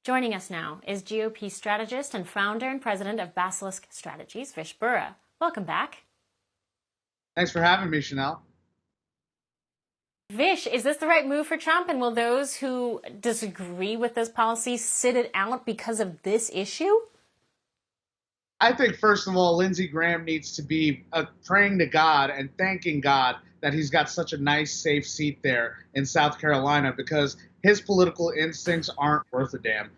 Joining us now is GOP strategist and founder and president of Basilisk Strategies, Vish Burra. Welcome back. Thanks for having me, Chanel. Vish, is this the right move for Trump? And will those who disagree with this policy sit it out because of this issue? I think, first of all, Lindsey Graham needs to be praying to God and thanking God that he's got such a nice, safe seat there in South Carolina, because his political instincts aren't worth a damn.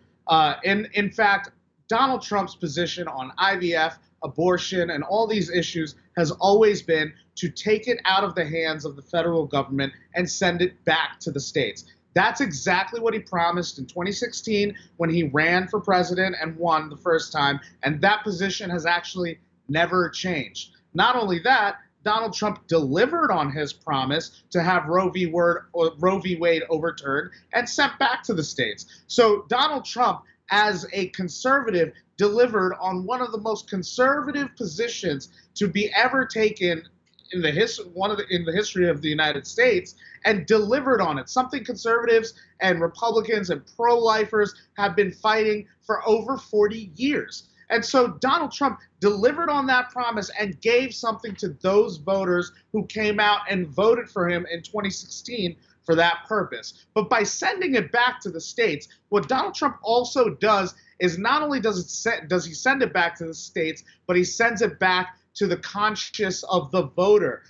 In fact, Donald Trump's position on IVF, abortion, and all these issues has always been to take it out of the hands of the federal government and send it back to the states. That's exactly what he promised in 2016 when he ran for president and won the first time, and that position has actually never changed. Not only that, Donald Trump delivered on his promise to have Roe v. Wade overturned and sent back to the states. So Donald Trump, as a conservative, delivered on one of the most conservative positions to be ever taken in the history of the United States, and delivered on it. Something conservatives and Republicans and pro-lifers have been fighting for over 40 years. And so Donald Trump delivered on that promise and gave something to those voters who came out and voted for him in 2016 for that purpose. But by sending it back to the states, what Donald Trump also does is not only does he send it back to the states, but he sends it back to the conscience of the voter.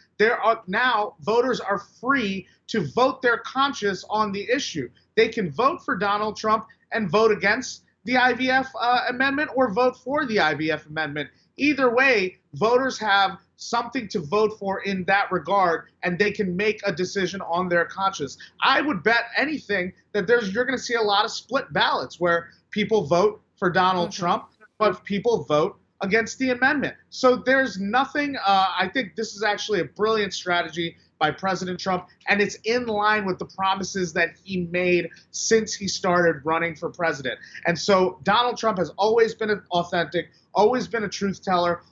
Now voters are free to vote their conscience on the issue. They can vote for Donald Trump and vote against the IVF amendment, or vote for the IVF amendment. Either way, voters have something to vote for in that regard, and they can make a decision on their conscience. I would bet anything that you're going to see a lot of split ballots where people vote for Donald Trump, but people vote against the amendment. So there's nothing, I think this is actually a brilliant strategy by President Trump, and it's in line with the promises that he made since he started running for president. And so Donald Trump has always been authentic, always been a truth teller,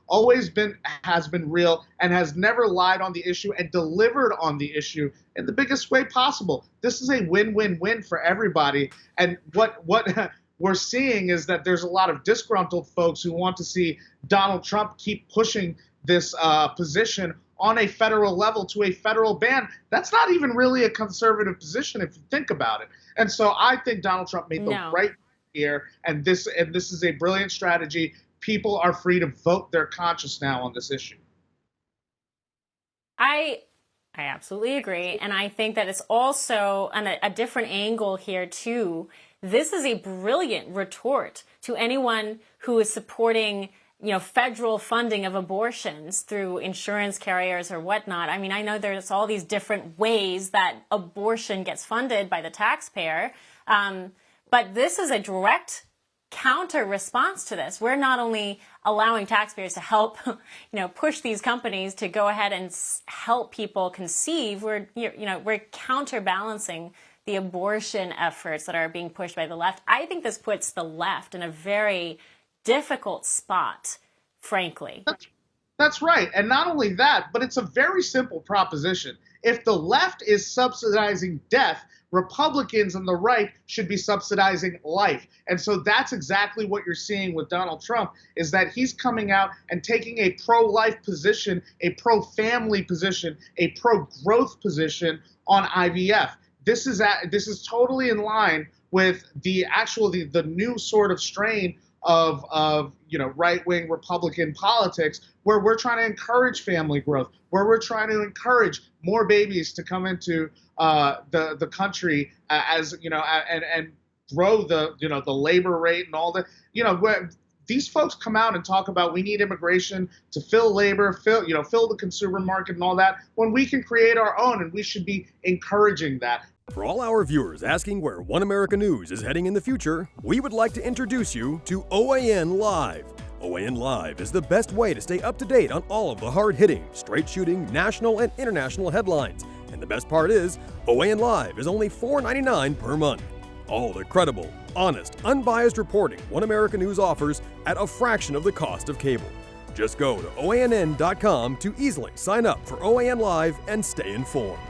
has been real, and has never lied on the issue and delivered on the issue in the biggest way possible. This is a win-win-win for everybody. And what we're seeing is that there's a lot of disgruntled folks who want to see Donald Trump keep pushing this position on a federal level to a federal ban. That's not even really a conservative position if you think about it. And so I think Donald Trump made the right here, and this is a brilliant strategy. People are free to vote their conscience now on this issue. I absolutely agree, and I think that it's also on a different angle here too. This is a brilliant retort to anyone who is supporting, federal funding of abortions through insurance carriers or whatnot. I mean, I know there's all these different ways that abortion gets funded by the taxpayer, but this is a direct counter response to this. We're not only allowing taxpayers to help, push these companies to go ahead and help people conceive. We're counterbalancing the abortion efforts that are being pushed by the left. I think this puts the left in a very difficult spot, frankly. That's right. And not only that, but it's a very simple proposition. If the left is subsidizing death, Republicans on the right should be subsidizing life. And so that's exactly what you're seeing with Donald Trump, is that he's coming out and taking a pro-life position, a pro-family position, a pro-growth position on IVF. This is totally in line with the new sort of strain of right-wing Republican politics, where we're trying to encourage family growth, where we're trying to encourage more babies to come into the country and grow the labor rate and all that. Where these folks come out and talk about we need immigration to fill labor, fill the consumer market and all that, when we can create our own, and we should be encouraging that. For all our viewers asking where One America News is heading in the future, we would like to introduce you to OAN Live. OAN Live is the best way to stay up to date on all of the hard-hitting, straight-shooting, national and international headlines. And the best part is, OAN Live is only $4.99 per month. All the credible, honest, unbiased reporting One America News offers at a fraction of the cost of cable. Just go to OANN.com to easily sign up for OAN Live and stay informed.